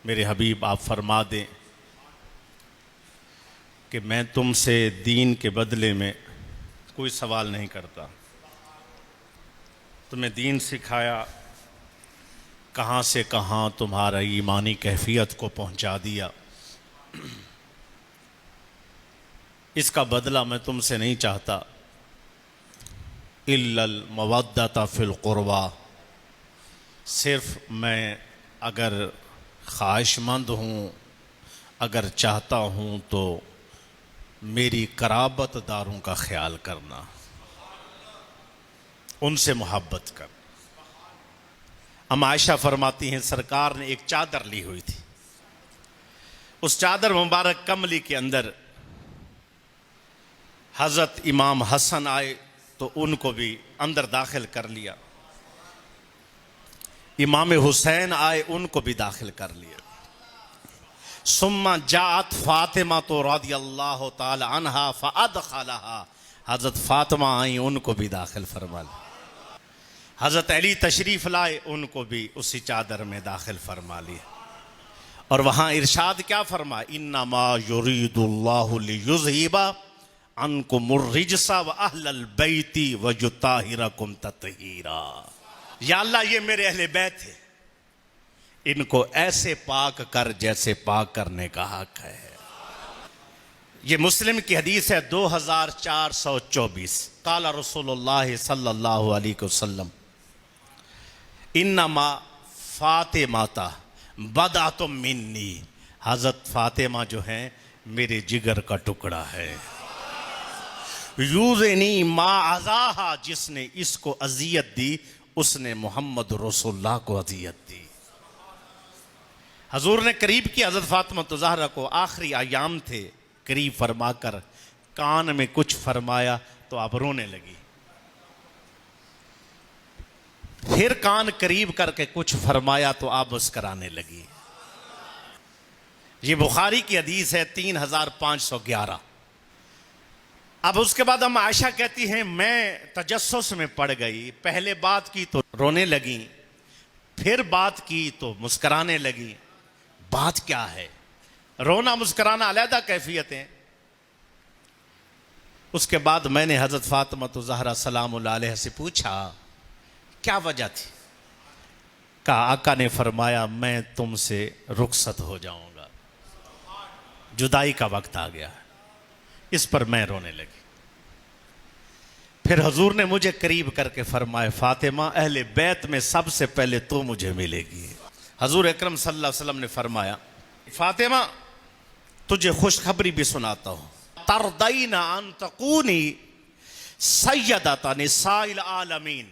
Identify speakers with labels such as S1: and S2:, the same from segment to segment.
S1: मेरे हबीब आप फरमा दें कि मैं तुमसे दीन के बदले में कोई सवाल नहीं करता। तुम्हें दीन सिखाया, कहाँ से कहाँ तुम्हारा ईमानी कैफियत को पहुँचा दिया। इसका बदला मैं तुमसे नहीं चाहता। इल्लल मवद्दता फिल क़ुरबा, सिर्फ मैं अगर ख्वाहिशमंद हूँ, अगर चाहता हूँ तो मेरी कराबतदारों का ख्याल करना, उनसे मोहब्बत कर। हम आयशा फरमाती हैं सरकार ने एक चादर ली हुई थी। उस चादर मुबारक कमली के अंदर हज़रत इमाम हसन आए तो उनको भी अंदर दाखिल कर लिया। इमाम हुसैन आए, उनको भी दाखिल कर लिया। सुम्मा जात फातिमा तो रज़ियल्लाहु ताला अन्हा फ़अदख़लहा, हज़रत फातिमा आई, उनको भी दाखिल फरमा लिया। हज़रत अली तशरीफ़ लाए, उनको भी उसी चादर में दाखिल फरमा लिया। और वहाँ इरशाद क्या फरमा, इन्नमा युरीदुल्लाहु लियुज़हिबा अन्कुमुर रिजसा व अहलल बैती व युताहिरकुम तत्हीरा। या अल्लाह, ये मेरे अहले बैत है, इनको ऐसे पाक कर जैसे पाक करने का हक है। ये मुस्लिम की हदीस है 2424। काला रसूलुल्लाह सल्लल्लाहु अलैहि वसल्लम इन्नमा फातिमाता बदातुम मिन्नी, हज़रत फातिमा जो हैं मेरे जिगर का टुकड़ा है। यूज़नी मा अज़ाहा, जिसने इसको अजियत दी उसने मोहम्मद रसूलुल्लाह को अजियत दी। हजूर ने करीब की हज़रत फातिमा तो ज़हरा को, आखिरी अयाम थे, करीब फरमाकर कान में कुछ फरमाया तो आप रोने लगी। फिर कान करीब करके कुछ फरमाया तो आप मुस्कराने लगी। ये बुखारी की हदीस है 3511। अब उसके बाद हम आयशा कहती हैं मैं तजस्सुस में पड़ गई। पहले बात की तो रोने लगी, फिर बात की तो मुस्कराने लगी। बात क्या है? रोना मुस्कराना अलग कैफियतें। उसके बाद मैंने हज़रत फातिमा तो ज़हरा सलामुल्लाह अलैहा से पूछा क्या वजह थी। कहा आका ने फरमाया मैं तुमसे रुखसत हो जाऊंगा, जुदाई का वक्त आ गया। इस पर मैं रोने लगी। फिर हजूर ने मुझे करीब करके फरमाया फातिमा, अहले बैत में सबसे पहले तो मुझे मिलेगी। हजूर अकरम सल्लल्लाहु अलैहि वसल्लम ने फरमाया फातिमा तुझे खुशखबरी भी सुनाता हूं, तरदईना अन तकूनी सय्यदता निसाइल आलमीन,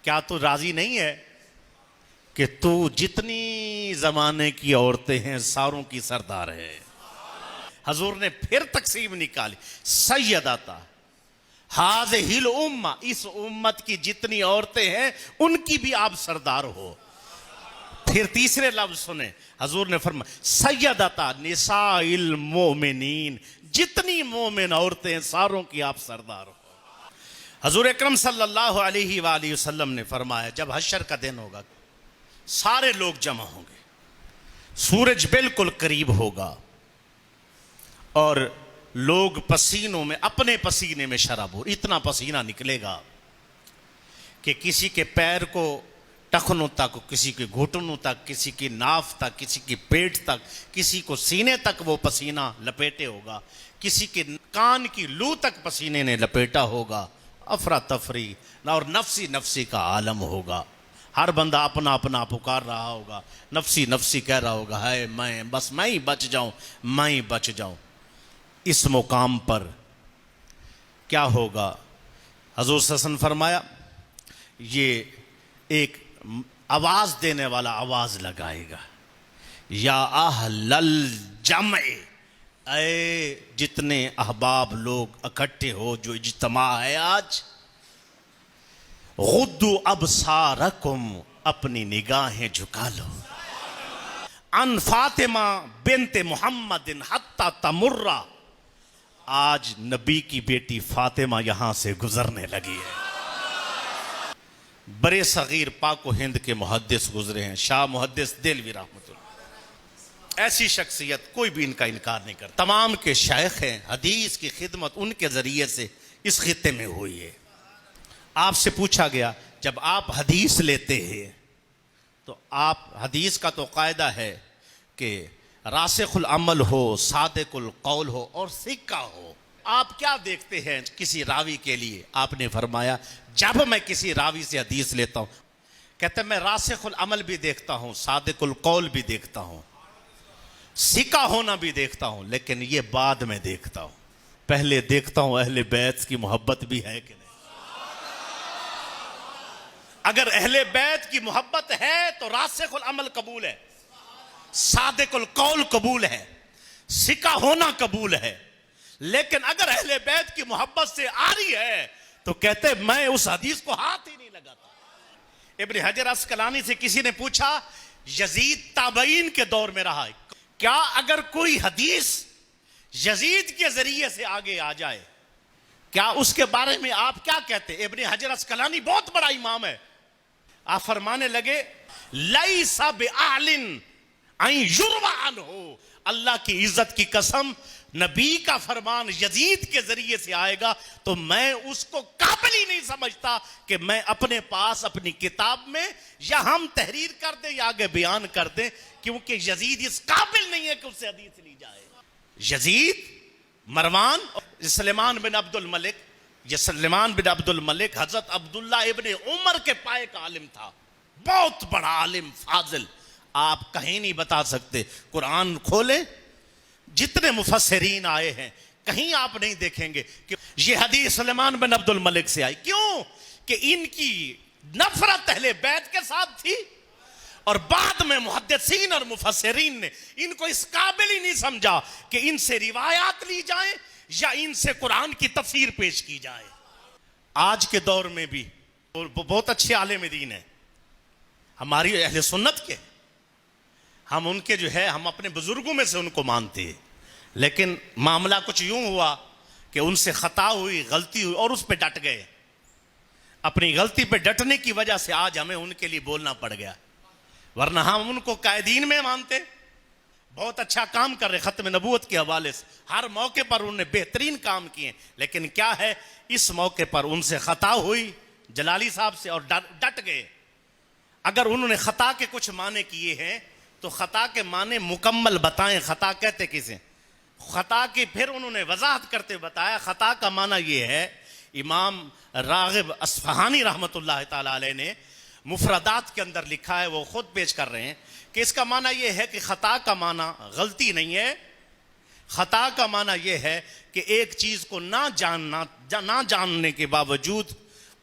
S1: क्या तू राजी नहीं है कि तू जितनी जमाने की औरतें हैं सारों की सरदार है। हजूर ने फिर तकसीम निकाली, सय्यदता हाज़िहिल उम्मा, इस उम्मत की जितनी औरतें हैं उनकी भी आप सरदार हो। फिर तीसरे लफ्ज सुने, हजूर ने फरमाया सय्यदता निसाइल मोमिनीन, जितनी मोमिन औरतें हैं सारों की आप सरदार हो। हजूर अकरम सल्लल्लाहु अलैहि वसल्लम ने फरमाया जब हशर का दिन होगा, सारे लोग जमा होंगे, सूरज बिल्कुल करीब होगा और लोग पसीनों में, अपने पसीने में शराब हो, इतना पसीना निकलेगा कि किसी के पैर को टखनों तक, किसी के घुटनों तक, किसी की नाफ तक, किसी की पेट तक, किसी को सीने तक वो पसीना लपेटे होगा, किसी के कान की लू तक पसीने ने लपेटा होगा। अफरा तफरी और नफसी नफसी का आलम होगा। हर बंदा अपना अपना पुकार रहा होगा, नफसी नफसी कह रहा होगा, है मैं, बस मैं ही बच जाऊं, मैं ही बच जाऊं। इस मुकाम पर क्या होगा? हजूर सल्लल्लाहु फरमाया ये एक आवाज देने वाला आवाज लगाएगा, या अहलल जमे, ऐ जितने अहबाब लोग इकट्ठे हो, जो इज्तिमा है आज, गुद्दू अबसारकुम, अपनी निगाहें झुका लो, अन फातिमा बिनते मुहम्मदिन हत्ता तमुर्रा, आज नबी की बेटी फातिमा यहां से गुजरने लगी है। बड़े सगीर पाक व हिंद के मुहद्दिस गुजरे हैं, शाह मुहद्दिस देलवी रहमतुल्लाह। ऐसी शख्सियत कोई भी इनका इनकार नहीं करता। तमाम के शायख हैं, हदीस की खिदमत उनके जरिए से इस खित्ते में हुई है। आपसे पूछा गया, जब आप हदीस लेते हैं तो आप, हदीस का तो कायदा है कि रासिखुल अमल हो, सादिकुल कौल हो और सिक्का हो। आप क्या देखते हैं किसी रावी के लिए? आपने फरमाया, जब मैं किसी रावी से हदीस लेता हूं, कहते मैं रासिखुल अमल भी देखता हूं, सादिकुल कौल भी देखता हूं, सिक्का होना भी देखता हूं, लेकिन ये बाद में देखता हूं। पहले देखता हूं अहले बैत की मोहब्बत भी है कि नहीं। अगर अहले बैत की मोहब्बत है तो रासिखुल अमल कबूल है, सादिकुल कौल कबूल है, सिक्का होना कबूल है। लेकिन अगर अहले बैत की मोहब्बत से आ रही है तो कहते मैं उस हदीस को हाथ ही नहीं लगाता। इब्न हजर अस्कलानी से किसी ने पूछा, यजीद ताबईन के दौर में रहा है, क्या अगर कोई हदीस यजीद के जरिए से आगे आ जाए, क्या उसके बारे में आप क्या कहते? इब्न हजर अस्कलानी बहुत बड़ा इमाम है। आप फरमाने लगे, लैसा बिआलिन अन युरवा अन्हु, अल्लाह की इज्जत की कसम, नबी का फरमान यजीद के जरिए से आएगा तो मैं उसको काबिल ही नहीं समझता कि मैं अपने पास अपनी किताब में या हम तहरीर कर दें या आगे बयान कर दें, क्योंकि यजीद इस काबिल नहीं है कि उससे हदीस ली जाए। यजीद, मरवान, सुलेमान बिन अब्दुल मलिक, ये सुलेमान बिन अब्दुल मलिक हजरत अब्दुल्ला इब्ने उमर के पाए का आलिम था, बहुत बड़ा आलिम फाजिल। आप कहीं नहीं बता सकते, कुरान खोले, जितने मुफस्सिरीन आए हैं कहीं आप नहीं देखेंगे कि ये हदीस सुलेमान बिन अब्दुल मलिक से आई। क्यों? कि इनकी नफरत अहले बैत के साथ थी और बाद में मुहद्दिसीन और मुफस्सिरीन ने इनको इस काबिल ही नहीं समझा कि इनसे रिवायात ली जाए या इनसे कुरान की तफसीर पेश की जाए। आज के दौर में भी बहुत अच्छे आलिम दीन है हमारी अहले सुन्नत के, हम उनके जो है, हम अपने बुजुर्गों में से उनको मानते हैं, लेकिन मामला कुछ यूं हुआ कि उनसे खता हुई, गलती हुई और उस पर डट गए। अपनी गलती पे डटने की वजह से आज हमें उनके लिए बोलना पड़ गया, वरना हम उनको कायदीन में मानते। बहुत अच्छा काम कर रहे खत्म नबूवत के हवाले से, हर मौके पर उन्होंने बेहतरीन काम किए, लेकिन क्या है, इस मौके पर उनसे खता हुई जलाली साहब से और डट गए। अगर उन्होंने खता के कुछ माने किए हैं तो खता के माने मुकम्मल बताएं, खता कहते किसे, खता की फिर उन्होंने वजाहत करते बताया, खता का माना यह है, इमाम रागिब अस्फहानी रहमतुल्लाह ताला अलैह ने मुफरदात के अंदर लिखा है, वो खुद पेश कर रहे हैं कि इसका माना यह है कि खता का माना गलती नहीं है, खता का माना यह है कि एक चीज को ना जानने के बावजूद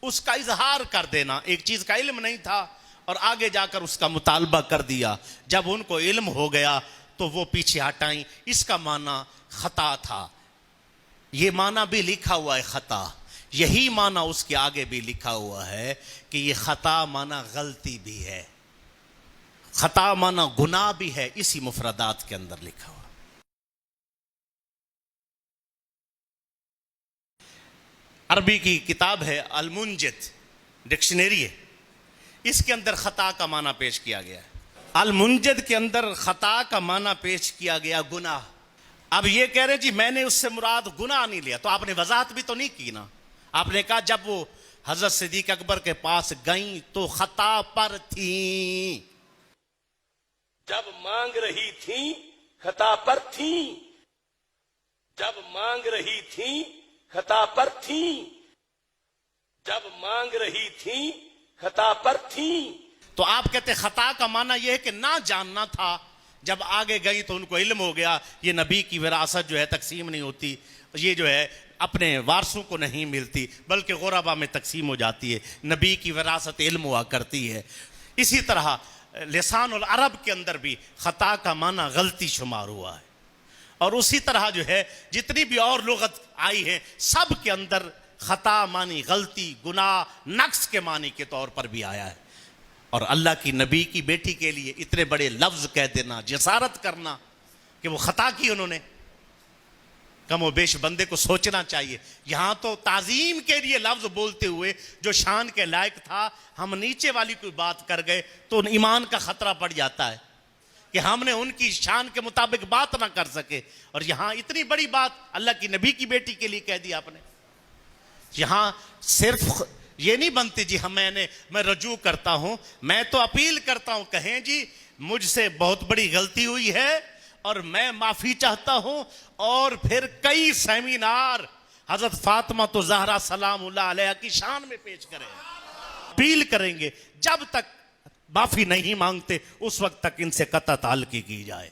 S1: उसका इजहार कर देना। एक चीज का इल्म नहीं था और आगे जाकर उसका मुतालबा कर दिया, जब उनको इल्म हो गया तो वो पीछे हटाई, इसका माना खता था। ये माना भी लिखा हुआ है खता, यही माना उसके आगे भी लिखा हुआ है कि ये खता माना गलती भी है, खता माना गुनाह भी है, इसी मुफरदात के अंदर लिखा हुआ। अरबी की किताब है अल-मुंजिद, डिक्शनरी है, इसके अंदर खता का माना पेश किया गया है। अल-मुंजिद के अंदर खता का माना पेश किया गया गुनाह। अब ये कह रहे जी मैंने उससे मुराद गुनाह नहीं लिया, तो आपने वजाहत भी तो नहीं की ना। आपने कहा जब वो हजरत सिद्दीक अकबर के पास गई तो खता पर थी,
S2: जब मांग रही थी खता पर थी, जब मांग रही थी खता पर थी, जब मांग रही थी खता पर थी।
S1: तो आप कहते खता का माना यह है कि ना जानना था, जब आगे गई तो उनको इल्म हो गया, ये नबी की विरासत जो है तकसीम नहीं होती, ये जो है अपने वारसों को नहीं मिलती बल्कि गुरबा में तकसीम हो जाती है, नबी की विरासत इल्म हुआ करती है। इसी तरह लिसानुल अरब के अंदर भी खता का माना गलती शुमार हुआ है, और उसी तरह जो है जितनी भी और लुगत आई है सब के अंदर खता मानी गलती, गुनाह, नक्स के मानी के तौर पर भी आया है। और अल्लाह की नबी की बेटी के लिए इतने बड़े लफ्ज कह देना, जसारत करना कि वो खता की उन्होंने, कमोबेश बंदे को सोचना चाहिए। यहां तो ताजीम के लिए लफ्ज बोलते हुए जो शान के लायक था, हम नीचे वाली कोई बात कर गए तो ईमान का खतरा पड़ जाता है कि हमने उनकी शान के मुताबिक बात ना कर सके। और यहां इतनी बड़ी बात अल्लाह की नबी की बेटी के लिए कह दी आपने। यहां सिर्फ ये नहीं बनती जी, मैं रजू करता हूं, मैं तो अपील करता हूं, कहें जी मुझसे बहुत बड़ी गलती हुई है और मैं माफी चाहता हूं। और फिर कई सेमिनार हजरत फातिमा तो ज़हरा सलामुल्लाह अलैहा की शान में पेश करें, अपील करेंगे। जब तक माफी नहीं मांगते उस वक्त तक इनसे कतई ताल्लुकी की जाए।